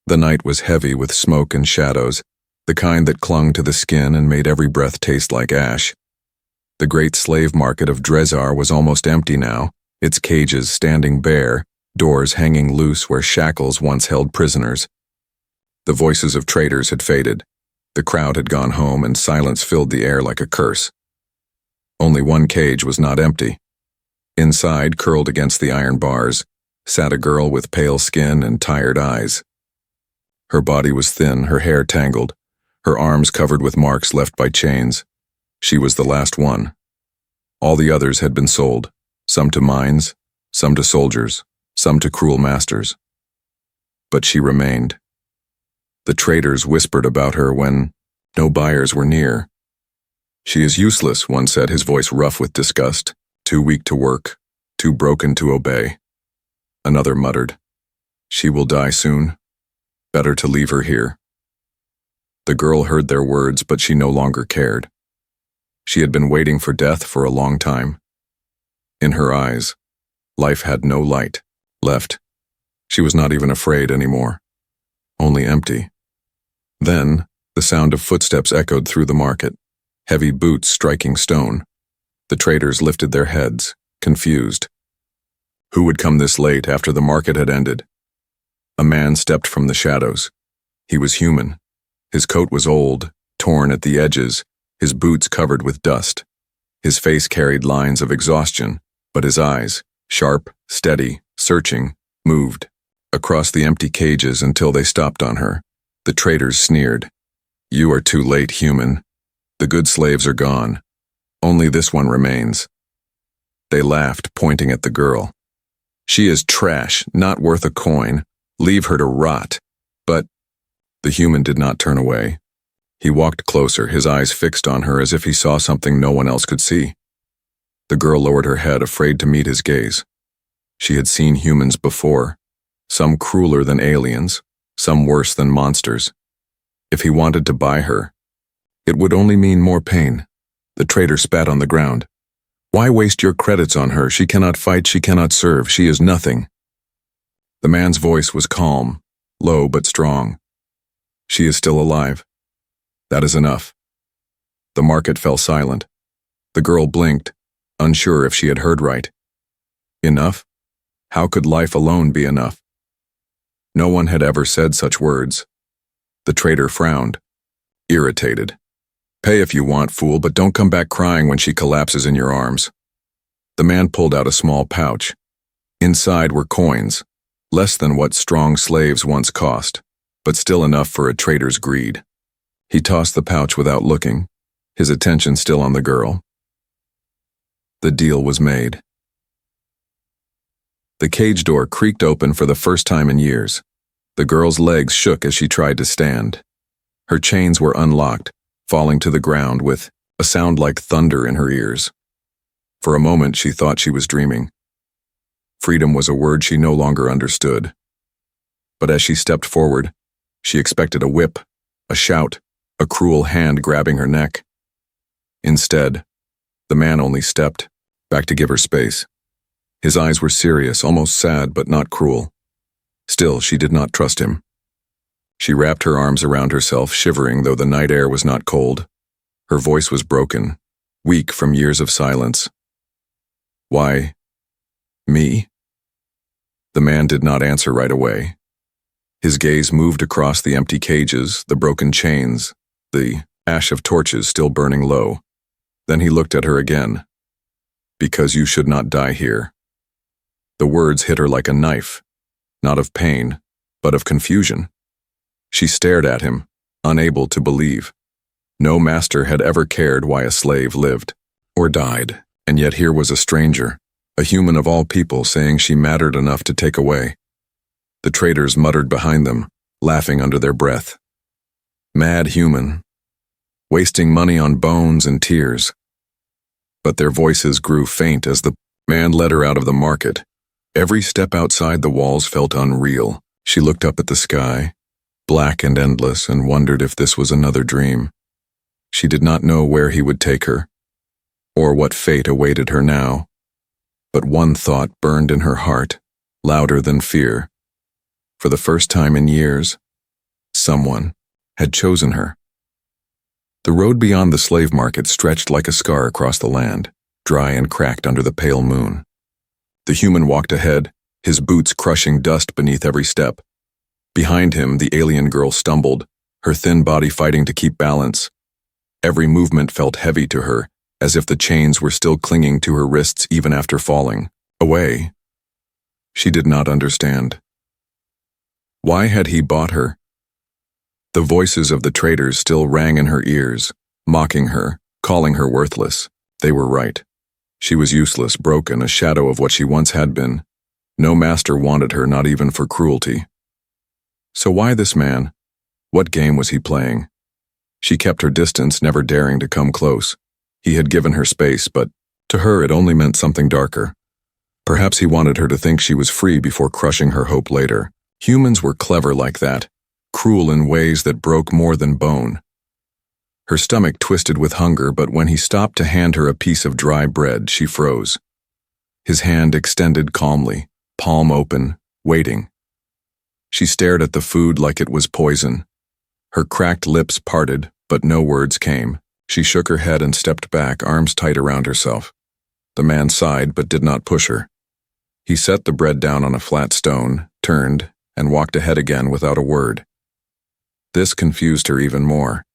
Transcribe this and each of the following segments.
The night was heavy with smoke and shadows, the kind that clung to the skin and made every breath taste like ash. The great slave market of Drezar was almost empty now, its cages standing bare, doors hanging loose where shackles once held prisoners. The voices of traders had faded. The crowd had gone home and silence filled the air like a curse. Only one cage was not empty. Inside, curled against the iron bars, sat a girl with pale skin and tired eyes. Her body was thin, her hair tangled, her arms covered with marks left by chains. She was the last one. All the others had been sold, some to mines, some to soldiers, some to cruel masters. But she remained. The traders whispered about her when no buyers were near. "She is useless," one said, his voice rough with disgust, "too weak to work, too broken to obey." Another muttered, "She will die soon. Better to leave her here." The girl heard their words, but she no longer cared. She had been waiting for death for a long time. In her eyes, life had no light left. She was not even afraid anymore, only empty. Then, the sound of footsteps echoed through the market, heavy boots striking stone. The traders lifted their heads, confused. Who would come this late after the market had ended? A man stepped from the shadows. He was human. His coat was old, torn at the edges, his boots covered with dust. His face carried lines of exhaustion, but his eyes, sharp, steady, searching, moved across the empty cages until they stopped on her. The traders sneered. "You are too late, human. The good slaves are gone. Only this one remains." They laughed, pointing at the girl. "She is trash, not worth a coin. Leave her to rot." But the human did not turn away. He walked closer, his eyes fixed on her as if he saw something no one else could see. The girl lowered her head, afraid to meet his gaze. She had seen humans before, some crueler than aliens, some worse than monsters. If he wanted to buy her, it would only mean more pain. The trader spat on the ground. "Why waste your credits on her? She cannot fight, she cannot serve, she is nothing." The man's voice was calm, low but strong. "She is still alive. That is enough." The market fell silent. The girl blinked, unsure if she had heard right. Enough? How could life alone be enough? No one had ever said such words. The trader frowned, irritated. "Pay if you want, fool, but don't come back crying when she collapses in your arms." The man pulled out a small pouch. Inside were coins, less than what strong slaves once cost, but still enough for a trader's greed. He tossed the pouch without looking, his attention still on the girl. The deal was made. The cage door creaked open for the first time in years. The girl's legs shook as she tried to stand. Her chains were unlocked, falling to the ground with a sound like thunder in her ears. For a moment she thought she was dreaming. Freedom was a word she no longer understood. But as she stepped forward, she expected a whip, a shout, a cruel hand grabbing her neck. Instead, the man only stepped, back to give her space. His eyes were serious, almost sad, but not cruel. Still, she did not trust him. She wrapped her arms around herself, shivering though the night air was not cold. Her voice was broken, weak from years of silence. "Why, me?" The man did not answer right away. His gaze moved across the empty cages, the broken chains, the ash of torches still burning low. Then he looked at her again. "Because you should not die here." The words hit her like a knife, not of pain, but of confusion. She stared at him, unable to believe. No master had ever cared why a slave lived or died, and yet here was a stranger, a human of all people, saying she mattered enough to take away. The traders muttered behind them, laughing under their breath. Mad human, wasting money on bones and tears. But their voices grew faint as the man led her out of the market. Every step outside the walls felt unreal. She looked up at the sky, black and endless, and wondered if this was another dream. She did not know where he would take her, or what fate awaited her now. But one thought burned in her heart, louder than fear. For the first time in years, Someone had chosen her. The road beyond the slave market stretched like a scar across the land, dry and cracked under the pale moon. The human walked ahead, his boots crushing dust beneath every step. Behind him, the alien girl stumbled, her thin body fighting to keep balance. Every movement felt heavy to her, as if the chains were still clinging to her wrists even after falling. Away. She did not understand. Why had he bought her? The voices of the traders still rang in her ears, mocking her, calling her worthless. They were right. She was useless, broken, a shadow of what she once had been. No master wanted her, not even for cruelty. So why this man? What game was he playing? She kept her distance, never daring to come close. He had given her space, but to her it only meant something darker. Perhaps he wanted her to think she was free before crushing her hope later. Humans were clever like that, cruel in ways that broke more than bone. Her stomach twisted with hunger, but when he stopped to hand her a piece of dry bread, she froze. His hand extended calmly, palm open, waiting. She stared at the food like it was poison. Her cracked lips parted, but no words came. She shook her head and stepped back, arms tight around herself. The man sighed but did not push her. He set the bread down on a flat stone, turned, and walked ahead again without a word. This confused her even more.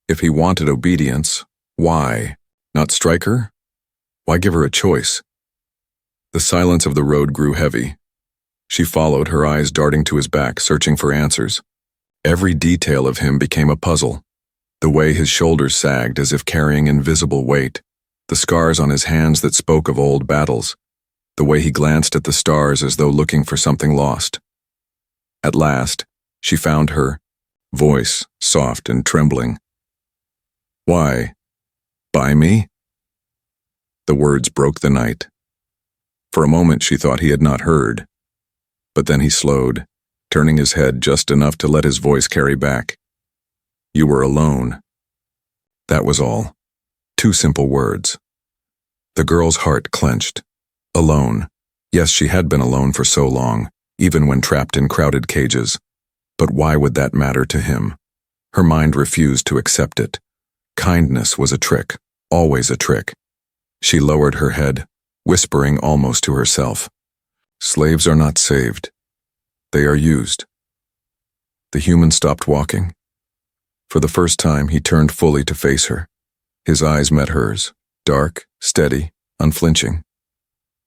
If he wanted obedience, why? Not strike her? Why give her a choice? The silence of the road grew heavy. She followed, her eyes darting to his back, searching for answers. Every detail of him became a puzzle. The way his shoulders sagged as if carrying invisible weight, the scars on his hands that spoke of old battles, the way he glanced at the stars as though looking for something lost. At last, she found her, voice soft and trembling. Why? Buy me? The words broke the night. For a moment she thought he had not heard. But then he slowed, turning his head just enough to let his voice carry back. You were alone. That was all. 2 simple words. The girl's heart clenched. Alone. Yes, she had been alone for so long, even when trapped in crowded cages. But why would that matter to him? Her mind refused to accept it. Kindness was a trick, always a trick. She lowered her head, whispering almost to herself. Slaves are not saved. They are used. The human stopped walking. For the first time, he turned fully to face her. His eyes met hers, dark, steady, unflinching.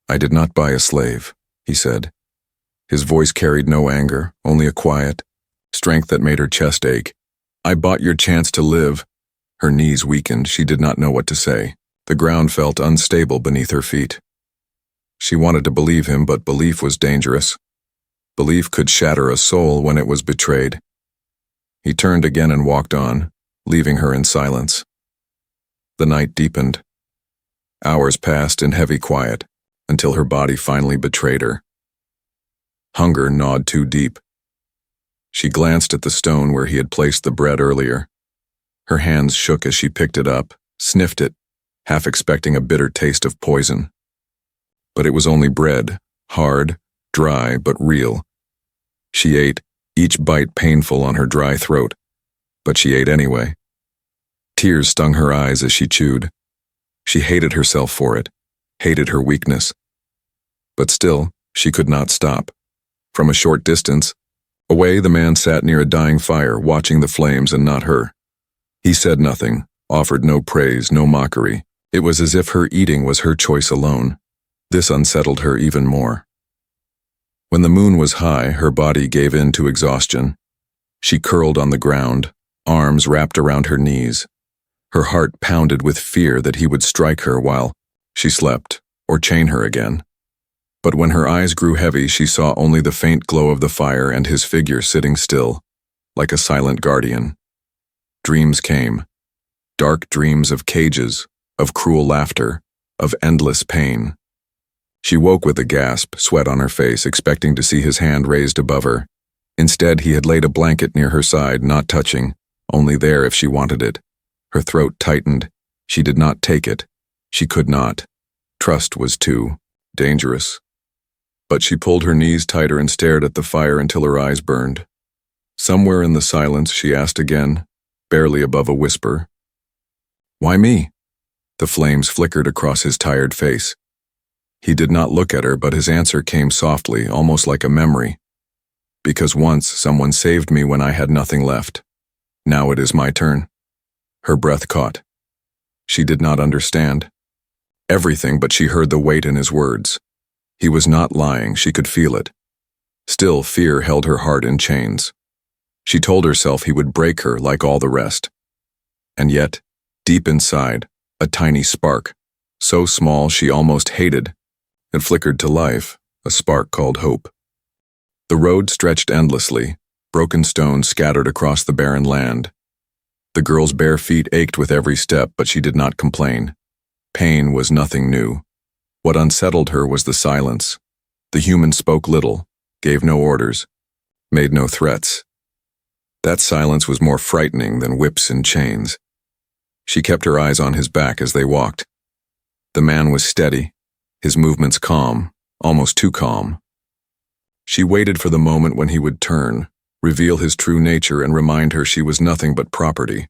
I did not buy a slave, he said. His voice carried no anger, only a quiet strength that made her chest ache. I bought your chance to live. Her knees weakened, she did not know what to say. The ground felt unstable beneath her feet. She wanted to believe him, but belief was dangerous. Belief could shatter a soul when it was betrayed. He turned again and walked on, leaving her in silence. The night deepened. Hours passed in heavy quiet, until her body finally betrayed her. Hunger gnawed too deep. She glanced at the stone where he had placed the bread earlier. Her hands shook as she picked it up, sniffed it, half expecting a bitter taste of poison. But it was only bread, hard, dry, but real. She ate, each bite painful on her dry throat, but she ate anyway. Tears stung her eyes as she chewed. She hated herself for it, hated her weakness. But still, she could not stop. From a short distance, away, the man sat near a dying fire, watching the flames and not her. He said nothing, offered no praise, no mockery. It was as if her eating was her choice alone. This unsettled her even more. When the moon was high, her body gave in to exhaustion. She curled on the ground, arms wrapped around her knees. Her heart pounded with fear that he would strike her while she slept, or chain her again. But when her eyes grew heavy, she saw only the faint glow of the fire and his figure sitting still, like a silent guardian. Dreams came. Dark dreams of cages, of cruel laughter, of endless pain. She woke with a gasp, sweat on her face, expecting to see his hand raised above her. Instead, he had laid a blanket near her side, not touching, only there if she wanted it. Her throat tightened. She did not take it. She could not. Trust was too dangerous. But she pulled her knees tighter and stared at the fire until her eyes burned. Somewhere in the silence, she asked again, barely above a whisper. "Why me?" The flames flickered across his tired face. He did not look at her, but his answer came softly, almost like a memory. "Because once someone saved me when I had nothing left. Now it is my turn." Her breath caught. She did not understand everything, but she heard the weight in his words. He was not lying, she could feel it. Still, fear held her heart in chains. She told herself he would break her like all the rest. And yet, deep inside, a tiny spark, so small she almost hated, it flickered to life, a spark called hope. The road stretched endlessly, broken stones scattered across the barren land. The girl's bare feet ached with every step, but she did not complain. Pain was nothing new. What unsettled her was the silence. The human spoke little, gave no orders, made no threats. That silence was more frightening than whips and chains. She kept her eyes on his back as they walked. The man was steady, his movements calm, almost too calm. She waited for the moment when he would turn, reveal his true nature, and remind her she was nothing but property.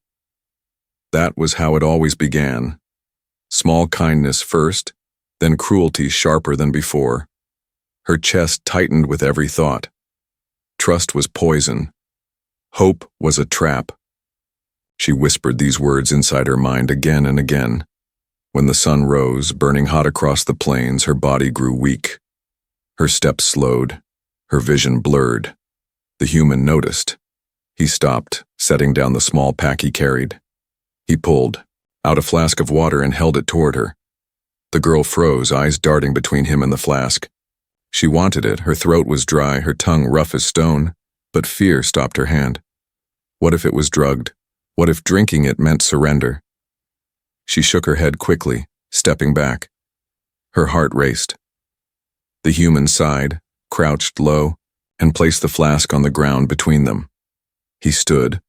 That was how it always began. Small kindness first, then cruelty sharper than before. Her chest tightened with every thought. Trust was poison. Hope was a trap. She whispered these words inside her mind again and again. When the sun rose, burning hot across the plains, her body grew weak. Her steps slowed, her vision blurred. The human noticed. He stopped, setting down the small pack he carried. He pulled out a flask of water and held it toward her. The girl froze, eyes darting between him and the flask. She wanted it, her throat was dry, her tongue rough as stone, but fear stopped her hand. What if it was drugged? What if drinking it meant surrender? She shook her head quickly, stepping back. Her heart raced. The human sighed, crouched low, and placed the flask on the ground between them. He stood,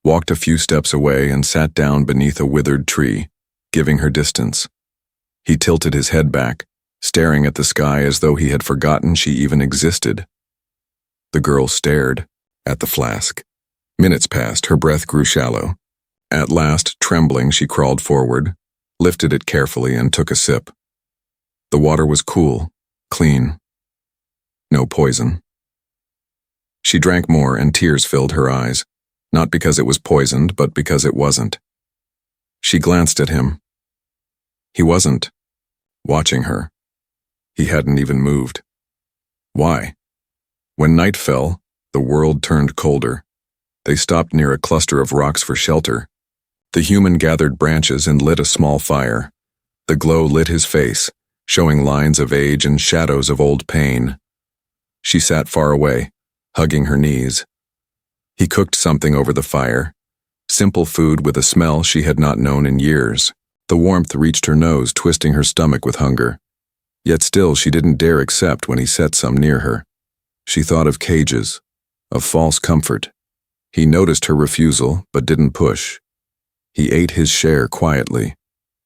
walked a few steps away, and sat down beneath a withered tree, giving her distance. He tilted his head back, staring at the sky as though he had forgotten she even existed. The girl stared at the flask. Minutes passed, her breath grew shallow. At last, trembling, she crawled forward, lifted it carefully, and took a sip. The water was cool, clean. No poison. She drank more, and tears filled her eyes, not because it was poisoned, but because it wasn't. She glanced at him. He wasn't watching her. He hadn't even moved. Why? When night fell, the world turned colder. They stopped near a cluster of rocks for shelter. The human gathered branches and lit a small fire. The glow lit his face, showing lines of age and shadows of old pain. She sat far away, hugging her knees. He cooked something over the fire, simple food with a smell she had not known in years. The warmth reached her nose, twisting her stomach with hunger. Yet still she didn't dare accept when he set some near her. She thought of cages, of false comfort. He noticed her refusal, but didn't push. He ate his share quietly.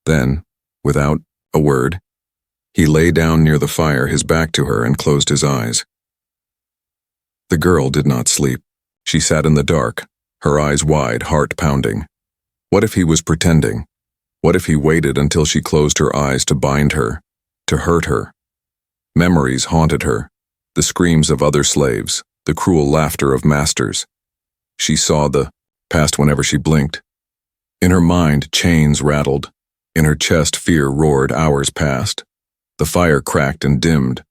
Then, without a word, he lay down near the fire, his back to her, and closed his eyes. The girl did not sleep. She sat in the dark, her eyes wide, heart pounding. What if he was pretending? What if he waited until she closed her eyes to bind her, to hurt her? Memories haunted her, the screams of other slaves, the cruel laughter of masters. She saw the past whenever she blinked. In her mind, chains rattled. In her chest, fear roared. Hours passed. The fire cracked and dimmed.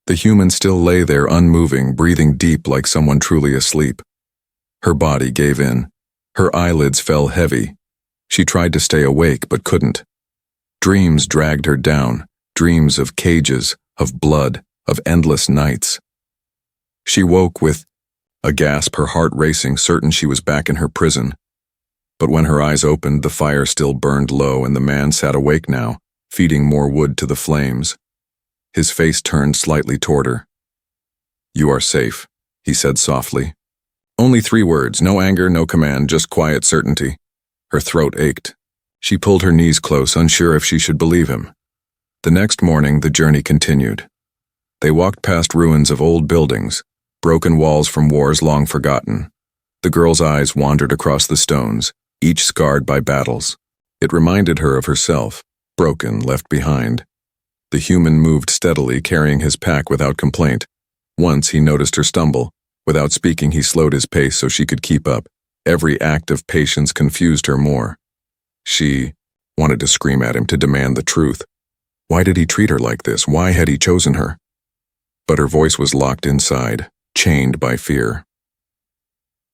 The human still lay there, unmoving, breathing deep like someone truly asleep. Her body gave in. Her eyelids fell heavy. She tried to stay awake, but couldn't. Dreams dragged her down, dreams of cages, of blood, of endless nights. She woke with a gasp, her heart racing, certain she was back in her prison. But when her eyes opened, the fire still burned low, and the man sat awake now, feeding more wood to the flames. His face turned slightly toward her. "You are safe," he said softly. Only 3 words, no anger, no command, just quiet certainty. Her throat ached. She pulled her knees close, unsure if she should believe him. The next morning, the journey continued. They walked past ruins of old buildings, broken walls from wars long forgotten. The girl's eyes wandered across the stones, each scarred by battles. It reminded her of herself, broken, left behind. The human moved steadily, carrying his pack without complaint. Once he noticed her stumble. Without speaking, he slowed his pace so she could keep up. Every act of patience confused her more. She wanted to scream at him, to demand the truth. Why did he treat her like this? Why had he chosen her? But her voice was locked inside, chained by fear.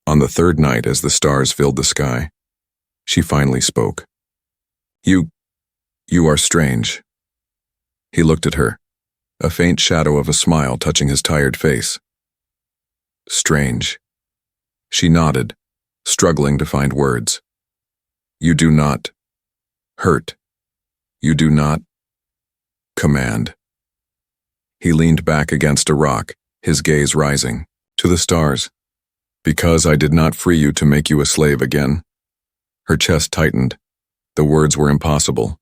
On the third night, as the stars filled the sky, she finally spoke. You are strange." He looked at her, a faint shadow of a smile touching his tired face. "Strange." She nodded, struggling to find words. "You do not hurt. You do not command." He leaned back against a rock, his gaze rising to the stars. "Because I did not free you to make you a slave again." Her chest tightened. The words were impossible.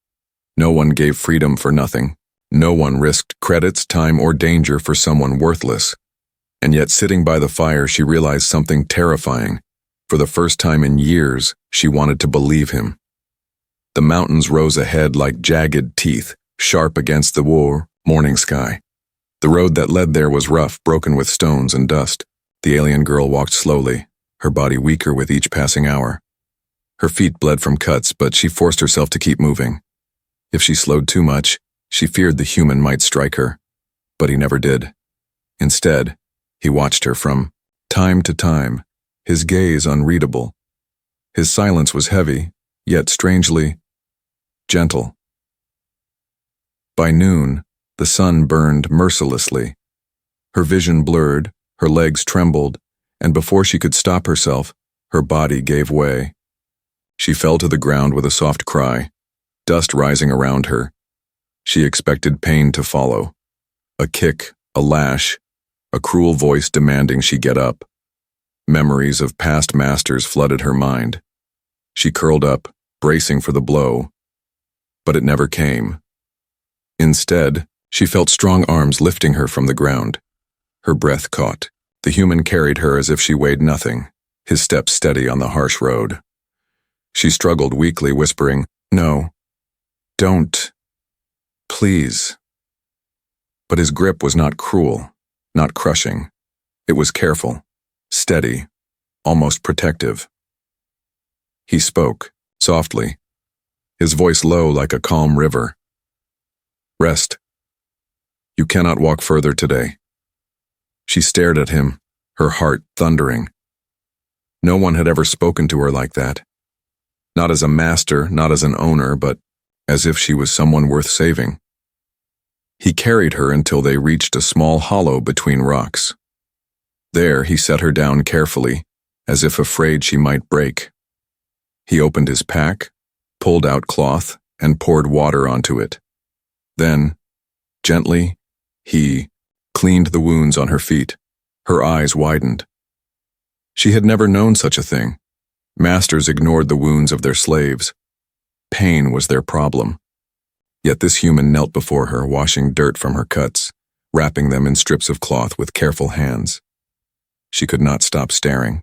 No one gave freedom for nothing. No one risked credits, time, or danger for someone worthless. And yet, sitting by the fire, she realized something terrifying. For the first time in years, she wanted to believe him. The mountains rose ahead like jagged teeth, sharp against the morning sky. The road that led there was rough, broken with stones and dust. The alien girl walked slowly, her body weaker with each passing hour. Her feet bled from cuts, but she forced herself to keep moving. If she slowed too much, she feared the human might strike her. But he never did. Instead, he watched her from time to time, his gaze unreadable. His silence was heavy, yet strangely gentle. By noon, the sun burned mercilessly. Her vision blurred, her legs trembled, and before she could stop herself, her body gave way. She fell to the ground with a soft cry, dust rising around her. She expected pain to follow. A kick, a lash, a cruel voice demanding she get up. Memories of past masters flooded her mind. She curled up, bracing for the blow. But it never came. Instead, she felt strong arms lifting her from the ground. Her breath caught. The human carried her as if she weighed nothing, his steps steady on the harsh road. She struggled weakly, whispering, "No, don't, please." But his grip was not cruel, not crushing. It was careful, steady, almost protective. He spoke, softly, his voice low like a calm river. "Rest. You cannot walk further today." She stared at him, her heart thundering. No one had ever spoken to her like that. Not as a master, not as an owner, but as if she was someone worth saving. He carried her until they reached a small hollow between rocks. There, he set her down carefully, as if afraid she might break. He opened his pack, pulled out cloth, and poured water onto it. Then, gently, he cleaned the wounds on her feet. Her eyes widened. She had never known such a thing. Masters ignored the wounds of their slaves. Pain was their problem. Yet this human knelt before her, washing dirt from her cuts, wrapping them in strips of cloth with careful hands. She could not stop staring.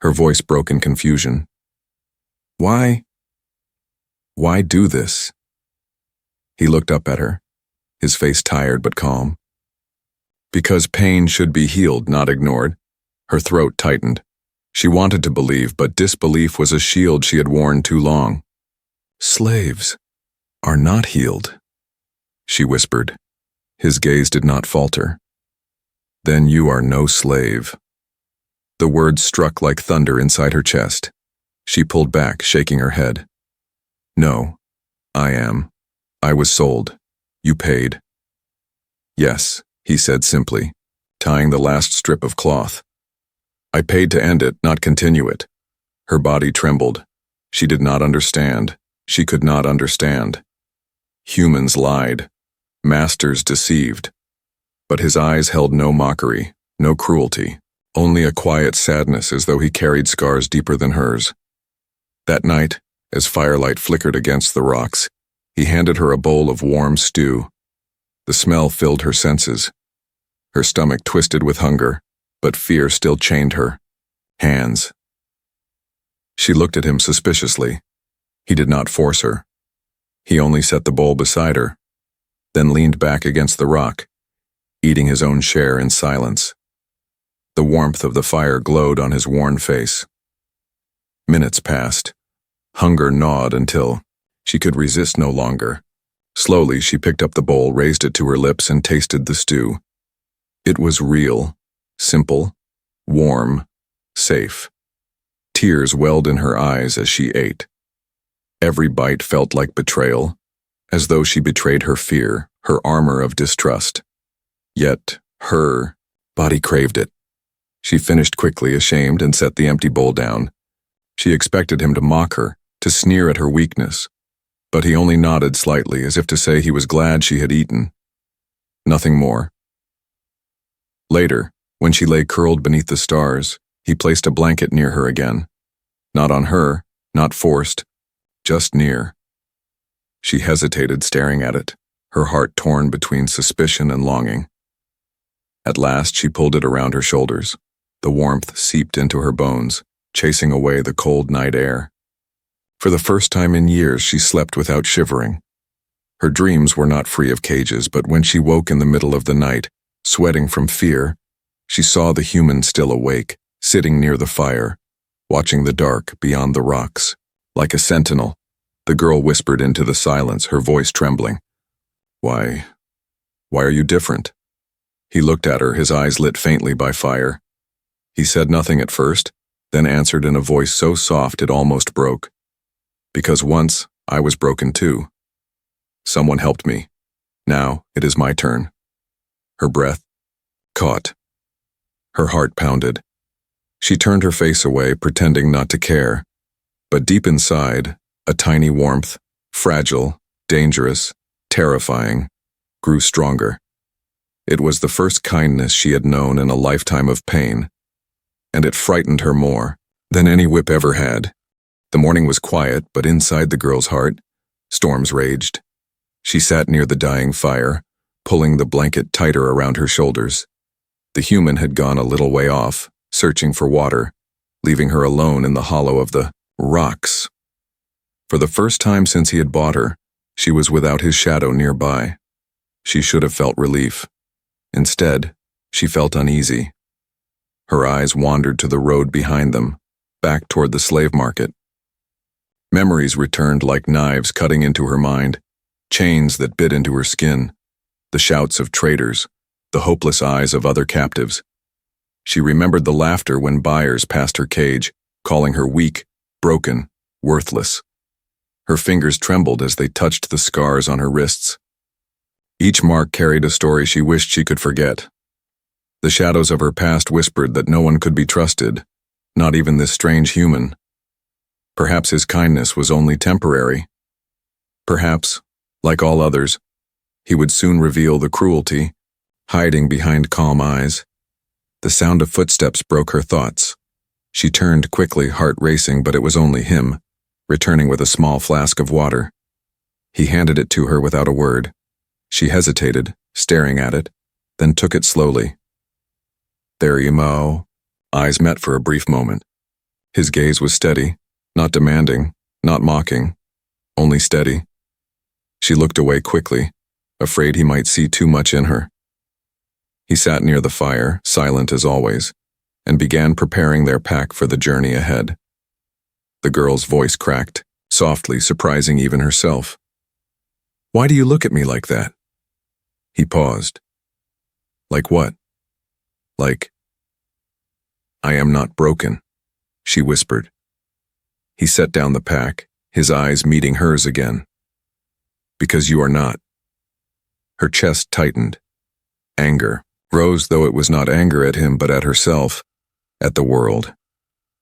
Her voice broke in confusion. Why do this?" He looked up at her, his face tired but calm. "Because pain should be healed, not ignored." Her throat tightened. She wanted to believe, but disbelief was a shield she had worn too long. "Slaves are not healed," she whispered. His gaze did not falter. "Then you are no slave." The words struck like thunder inside her chest. She pulled back, shaking her head. "No, I am. I was sold. You paid." "Yes," he said simply, tying the last strip of cloth. "I paid to end it, not continue it." Her body trembled. She did not understand. She could not understand. Humans lied. Masters deceived. But his eyes held no mockery, no cruelty, only a quiet sadness as though he carried scars deeper than hers. That night, as firelight flickered against the rocks, he handed her a bowl of warm stew. The smell filled her senses. Her stomach twisted with hunger, but fear still chained her. Hands. She looked at him suspiciously. He did not force her. He only set the bowl beside her, then leaned back against the rock, eating his own share in silence. The warmth of the fire glowed on his worn face. Minutes passed. Hunger gnawed until she could resist no longer. Slowly, she picked up the bowl, raised it to her lips, and tasted the stew. It was real, simple, warm, safe. Tears welled in her eyes as she ate. Every bite felt like betrayal, as though she betrayed her fear, her armor of distrust. Yet, her body craved it. She finished quickly, ashamed, and set the empty bowl down. She expected him to mock her, to sneer at her weakness, but he only nodded slightly, as if to say he was glad she had eaten. Nothing more. Later, when she lay curled beneath the stars, he placed a blanket near her again. Not on her, not forced, just near. She hesitated, staring at it, her heart torn between suspicion and longing. At last, she pulled it around her shoulders. The warmth seeped into her bones, chasing away the cold night air. For the first time in years, she slept without shivering. Her dreams were not free of cages, but when she woke in the middle of the night, sweating from fear, she saw the human still awake, sitting near the fire, watching the dark beyond the rocks. Like a sentinel, the girl whispered into the silence, her voice trembling. Why are you different?" He looked at her, his eyes lit faintly by fire. He said nothing at first, then answered in a voice so soft it almost broke. "Because once I was broken too. Someone helped me. Now it is my turn." Her breath caught. Her heart pounded. She turned her face away, pretending not to care. But deep inside, a tiny warmth, fragile, dangerous, terrifying, grew stronger. It was the first kindness she had known in a lifetime of pain, and it frightened her more than any whip ever had. The morning was quiet, but inside the girl's heart, storms raged. She sat near the dying fire, pulling the blanket tighter around her shoulders. The human had gone a little way off, searching for water, leaving her alone in the hollow of the rocks. For the first time since he had bought her, she was without his shadow nearby. She should have felt relief. Instead, she felt uneasy. Her eyes wandered to the road behind them, back toward the slave market. Memories returned like knives cutting into her mind, chains that bit into her skin, the shouts of traders, the hopeless eyes of other captives. She remembered the laughter when buyers passed her cage, calling her weak, broken, worthless. Her fingers trembled as they touched the scars on her wrists. Each mark carried a story she wished she could forget. The shadows of her past whispered that no one could be trusted, not even this strange human. Perhaps his kindness was only temporary. Perhaps, like all others, he would soon reveal the cruelty, hiding behind calm eyes. The sound of footsteps broke her thoughts. She turned quickly, heart racing, but it was only him, returning with a small flask of water. He handed it to her without a word. She hesitated, staring at it, then took it slowly. "There you mo." Eyes met for a brief moment. His gaze was steady, not demanding, not mocking, only steady. She looked away quickly, afraid he might see too much in her. He sat near the fire, silent as always, and began preparing their pack for the journey ahead. The girl's voice cracked, softly, surprising even herself. "Why do you look at me like that?" He paused. "Like what?" "Like, I am not broken," she whispered. He set down the pack, his eyes meeting hers again. "Because you are not." Her chest tightened. Anger rose, though it was not anger at him but at herself, at the world,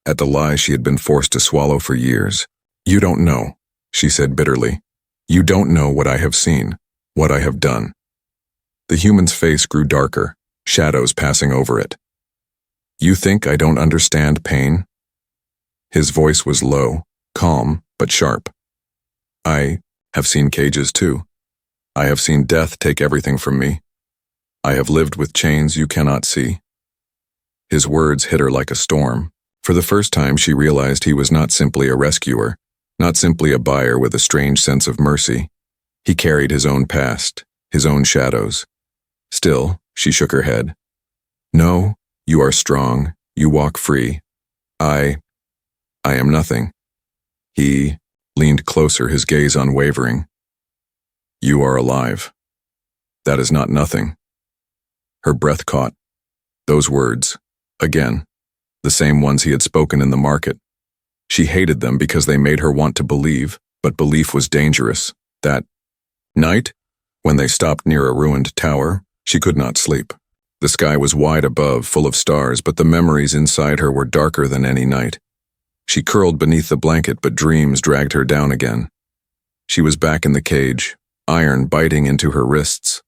at the lie she had been forced to swallow for years. "You don't know," she said bitterly. "You don't know what I have seen, what I have done." The human's face grew darker, shadows passing over it. "You think I don't understand pain?" His voice was low, calm, but sharp. "I have seen cages too. I have seen death take everything from me. I have lived with chains you cannot see." His words hit her like a storm, For the first time, she realized he was not simply a rescuer, not simply a buyer with a strange sense of mercy. He carried his own past, his own shadows. Still, she shook her head. No, you are strong. You walk free. I am nothing. He leaned closer, his gaze unwavering. You are alive. That is not nothing. Her breath caught. Those words, again, the same ones he had spoken in the market. She hated them because they made her want to believe, but belief was dangerous. That night, when they stopped near a ruined tower, she could not sleep. The sky was wide above, full of stars, but the memories inside her were darker than any night. She curled beneath the blanket, but dreams dragged her down again. She was back in the cage, iron biting into her wrists.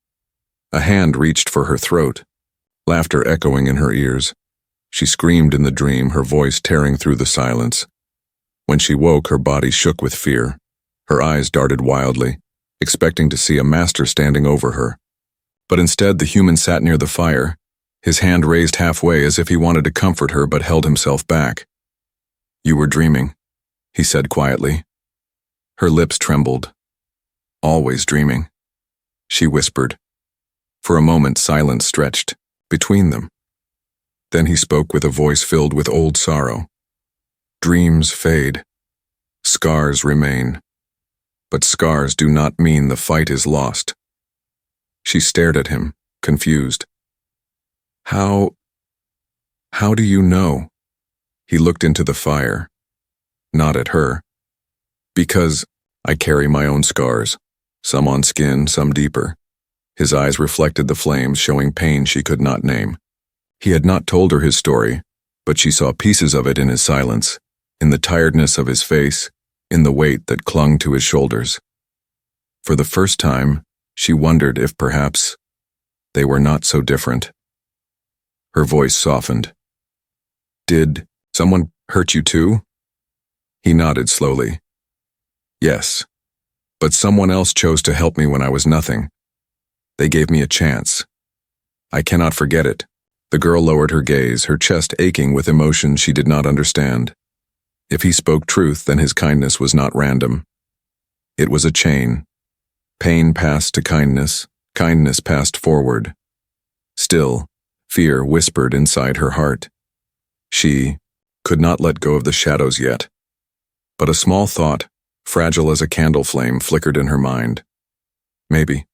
A hand reached for her throat, laughter echoing in her ears. She screamed in the dream, her voice tearing through the silence. When she woke, her body shook with fear. Her eyes darted wildly, expecting to see a master standing over her. But instead, the human sat near the fire, his hand raised halfway as if he wanted to comfort her but held himself back. You were dreaming, he said quietly. Her lips trembled. Always dreaming, she whispered. For a moment, silence stretched between them. Then he spoke with a voice filled with old sorrow. Dreams fade. Scars remain. But scars do not mean the fight is lost. She stared at him, confused. How do you know? He looked into the fire. Not at her. Because I carry my own scars, some on skin, some deeper. His eyes reflected the flames, showing pain she could not name. He had not told her his story, but she saw pieces of it in his silence, in the tiredness of his face, in the weight that clung to his shoulders. For the first time, she wondered if perhaps they were not so different. Her voice softened. Did someone hurt you too? He nodded slowly. Yes, but someone else chose to help me when I was nothing. They gave me a chance. I cannot forget it. The girl lowered her gaze, her chest aching with emotion she did not understand. If he spoke truth, then his kindness was not random. It was a chain. Pain passed to kindness, kindness passed forward. Still, fear whispered inside her heart. She could not let go of the shadows yet. But a small thought, fragile as a candle flame, flickered in her mind. Maybe,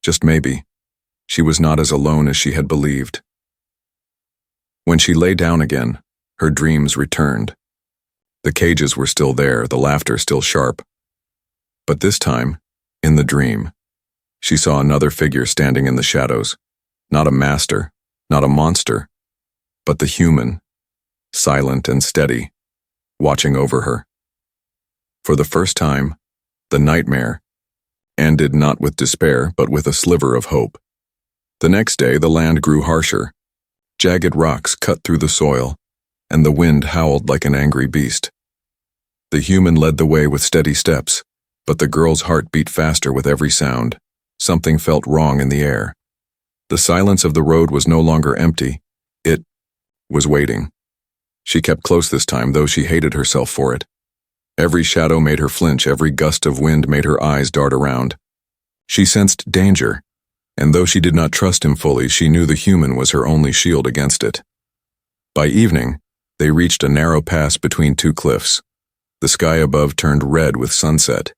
just maybe, she was not as alone as she had believed. When she lay down again, her dreams returned. The cages were still there, the laughter still sharp. But this time, in the dream, she saw another figure standing in the shadows. Not a master, not a monster, but the human, silent and steady, watching over her. For the first time, the nightmare ended not with despair, but with a sliver of hope. The next day, the land grew harsher. Jagged rocks cut through the soil, and the wind howled like an angry beast. The human led the way with steady steps, but the girl's heart beat faster with every sound. Something felt wrong in the air. The silence of the road was no longer empty. It was waiting. She kept close this time, though she hated herself for it. Every shadow made her flinch, every gust of wind made her eyes dart around. She sensed danger, and though she did not trust him fully, she knew the human was her only shield against it. By evening, they reached a narrow pass between two cliffs. The sky above turned red with sunset,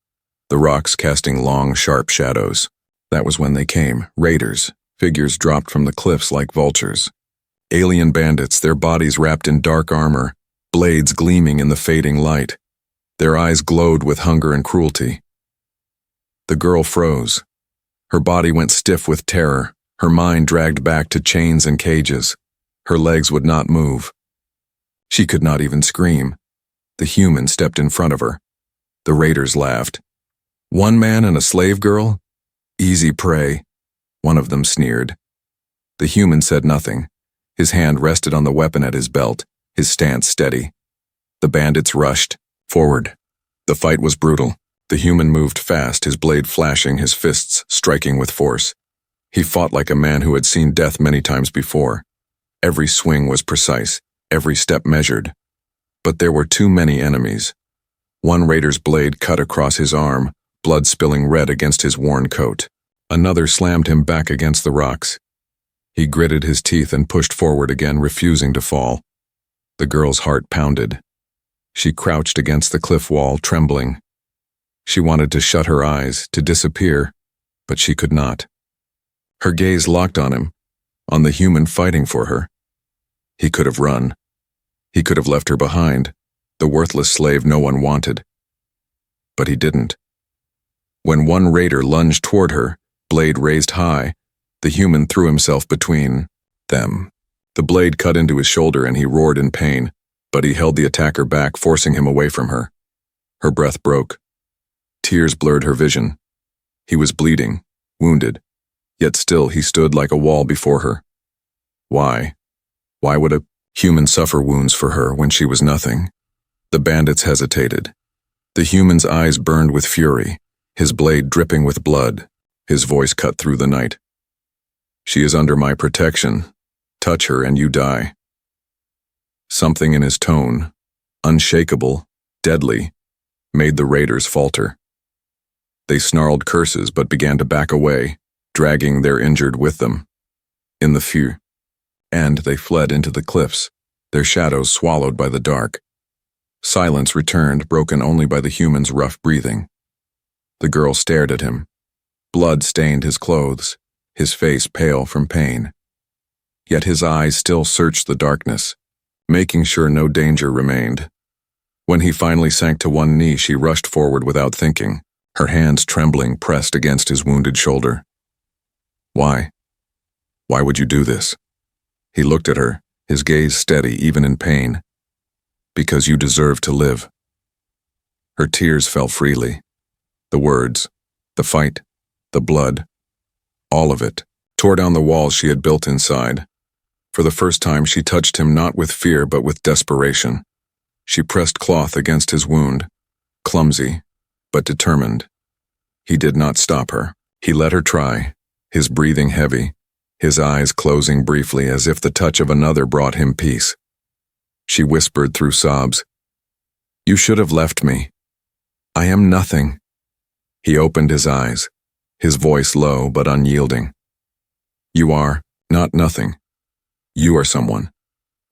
the rocks casting long, sharp shadows. That was when they came, raiders, figures dropped from the cliffs like vultures. Alien bandits, their bodies wrapped in dark armor, blades gleaming in the fading light. Their eyes glowed with hunger and cruelty. The girl froze. Her body went stiff with terror, her mind dragged back to chains and cages. Her legs would not move. She could not even scream. The human stepped in front of her. The raiders laughed. One man and a slave girl? Easy prey, one of them sneered. The human said nothing. His hand rested on the weapon at his belt, his stance steady. The bandits rushed forward. The fight was brutal. The human moved fast, his blade flashing, his fists striking with force. He fought like a man who had seen death many times before. Every swing was precise, every step measured. But there were too many enemies. One raider's blade cut across his arm, blood spilling red against his worn coat. Another slammed him back against the rocks. He gritted his teeth and pushed forward again, refusing to fall. The girl's heart pounded. She crouched against the cliff wall, trembling. She wanted to shut her eyes, to disappear, but she could not. Her gaze locked on him, on the human fighting for her. He could have run. He could have left her behind, the worthless slave no one wanted. But he didn't. When one raider lunged toward her, blade raised high, the human threw himself between them. The blade cut into his shoulder and he roared in pain, but he held the attacker back, forcing him away from her. Her breath broke. Tears blurred her vision. He was bleeding, wounded, yet still he stood like a wall before her. Why? Why would a human suffer wounds for her when she was nothing? The bandits hesitated. The human's eyes burned with fury, his blade dripping with blood, his voice cut through the night. She is under my protection. Touch her and you die. Something in his tone, unshakable, deadly, made the raiders falter. They snarled curses but began to back away, dragging their injured with them. In the few, and they fled into the cliffs, their shadows swallowed by the dark. Silence returned, broken only by the human's rough breathing. The girl stared at him. Blood stained his clothes, his face pale from pain. Yet his eyes still searched the darkness, making sure no danger remained. When he finally sank to one knee, she rushed forward without thinking, her hands trembling pressed against his wounded shoulder. Why? Why would you do this? He looked at her, his gaze steady even in pain. Because you deserve to live. Her tears fell freely. The words, the fight, the blood, all of it, tore down the walls she had built inside. For the first time she touched him not with fear but with desperation. She pressed cloth against his wound, clumsy, but determined. He did not stop her. He let her try, his breathing heavy, his eyes closing briefly as if the touch of another brought him peace. She whispered through sobs, "You should have left me. I am nothing." He opened his eyes, his voice low but unyielding. "You are not nothing. You are someone,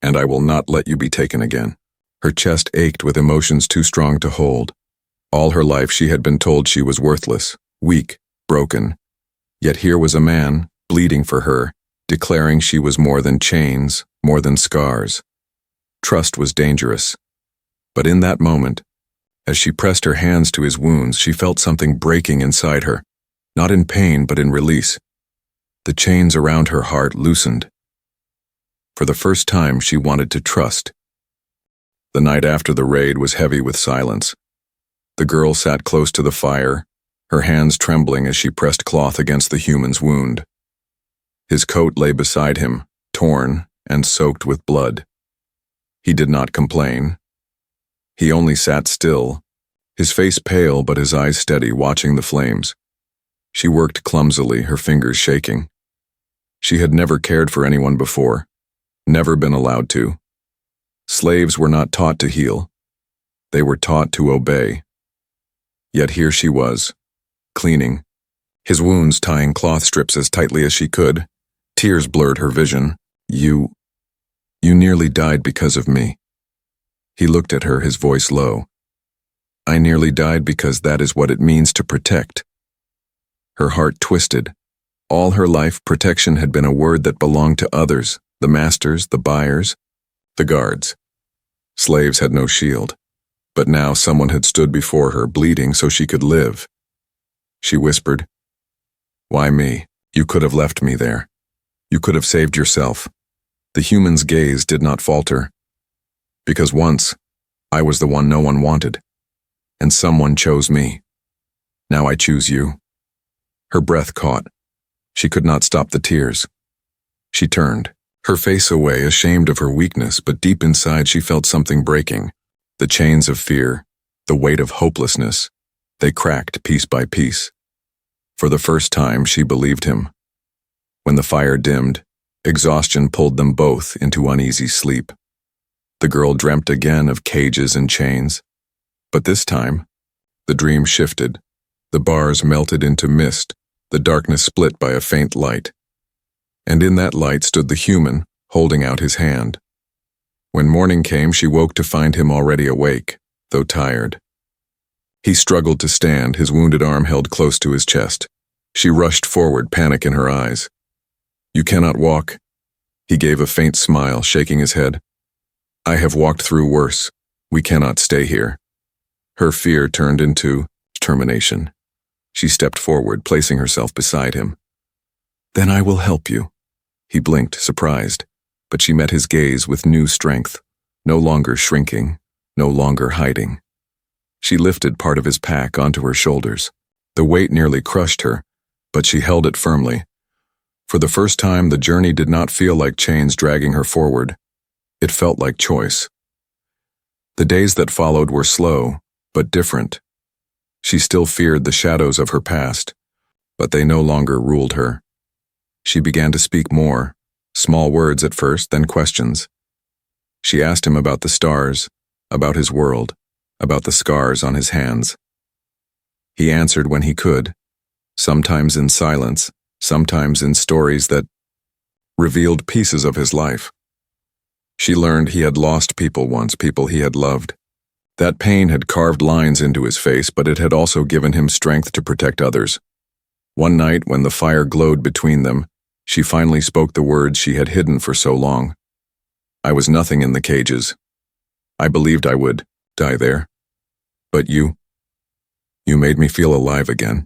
and I will not let you be taken again." Her chest ached with emotions too strong to hold. All her life she had been told she was worthless, weak, broken. Yet here was a man, bleeding for her, declaring she was more than chains, more than scars. Trust was dangerous. But in that moment, as she pressed her hands to his wounds, she felt something breaking inside her, not in pain but in release. The chains around her heart loosened. For the first time she wanted to trust. The night after the raid was heavy with silence. The girl sat close to the fire, her hands trembling as she pressed cloth against the human's wound. His coat lay beside him, torn and soaked with blood. He did not complain. He only sat still, his face pale but his eyes steady, watching the flames. She worked clumsily, her fingers shaking. She had never cared for anyone before, never been allowed to. Slaves were not taught to heal. They were taught to obey. Yet here she was, cleaning, his wounds tying cloth strips as tightly as she could. Tears blurred her vision. You nearly died because of me." He looked at her, his voice low. "I nearly died because that is what it means to protect." Her heart twisted. All her life, protection had been a word that belonged to others, the masters, the buyers, the guards. Slaves had no shield. But now someone had stood before her, bleeding so she could live. She whispered, "Why me? You could have left me there. You could have saved yourself." The human's gaze did not falter. "Because once, I was the one no one wanted, and someone chose me. Now I choose you." Her breath caught. She could not stop the tears. She turned, her face away, ashamed of her weakness, but deep inside she felt something breaking. The chains of fear, the weight of hopelessness, they cracked piece by piece. For the first time she believed him. When the fire dimmed, exhaustion pulled them both into uneasy sleep. The girl dreamt again of cages and chains. But this time, the dream shifted. The bars melted into mist, the darkness split by a faint light. And in that light stood the human, holding out his hand. When morning came, she woke to find him already awake, though tired. He struggled to stand, his wounded arm held close to his chest. She rushed forward, panic in her eyes. "You cannot walk." He gave a faint smile, shaking his head. "I have walked through worse. We cannot stay here." Her fear turned into determination. She stepped forward, placing herself beside him. "Then I will help you." He blinked, surprised, but she met his gaze with new strength, no longer shrinking, no longer hiding. She lifted part of his pack onto her shoulders. The weight nearly crushed her, but she held it firmly. For the first time, the journey did not feel like chains dragging her forward. It felt like choice. The days that followed were slow, but different. She still feared the shadows of her past, but they no longer ruled her. She began to speak more, small words at first, then questions. She asked him about the stars, about his world, about the scars on his hands. He answered when he could, sometimes in silence, sometimes in stories that revealed pieces of his life. She learned he had lost people once, people he had loved. That pain had carved lines into his face, but it had also given him strength to protect others. One night, when the fire glowed between them, she finally spoke the words she had hidden for so long. "I was nothing in the cages. I believed I would die there. But you made me feel alive again."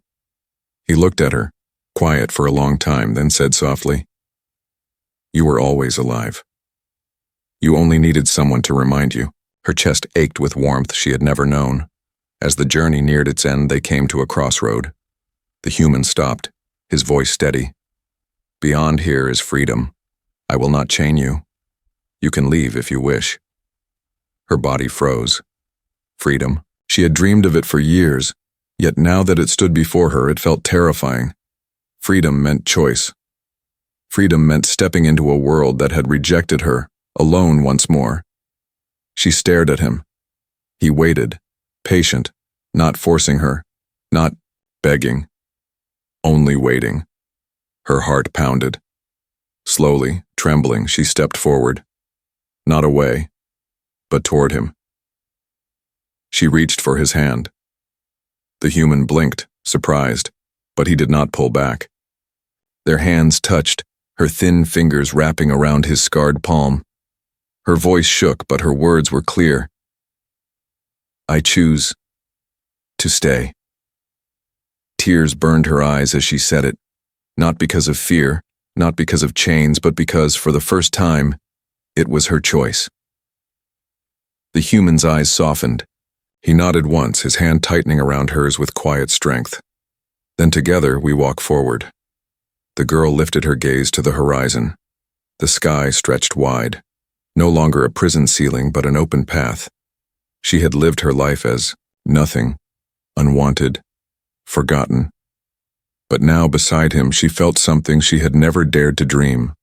He looked at her, quiet for a long time, then said softly, "You were always alive. You only needed someone to remind you." Her chest ached with warmth she had never known. As the journey neared its end, they came to a crossroad. The human stopped, his voice steady. "Beyond here is freedom. I will not chain you. You can leave if you wish." Her body froze. Freedom. She had dreamed of it for years, yet now that it stood before her, it felt terrifying. Freedom meant choice. Freedom meant stepping into a world that had rejected her, alone once more. She stared at him. He waited, patient, not forcing her, not begging, only waiting. Her heart pounded. Slowly, trembling, she stepped forward, not away, but toward him. She reached for his hand. The human blinked, surprised, but he did not pull back. Their hands touched, her thin fingers wrapping around his scarred palm. Her voice shook, but her words were clear. "I choose to stay." Tears burned her eyes as she said it, not because of fear, not because of chains, but because, for the first time, it was her choice. The human's eyes softened. He nodded once, his hand tightening around hers with quiet strength. Then together we walk forward. The girl lifted her gaze to the horizon. The sky stretched wide. No longer a prison ceiling, but an open path. She had lived her life as nothing, unwanted, forgotten. But now beside him she felt something she had never dared to dream.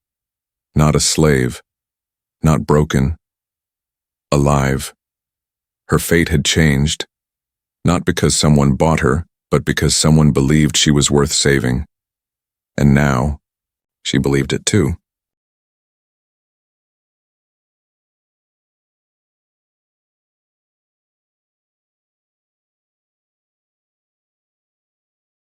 Not a slave, not broken, alive. Her fate had changed, not because someone bought her, but because someone believed she was worth saving. And now, she believed it too.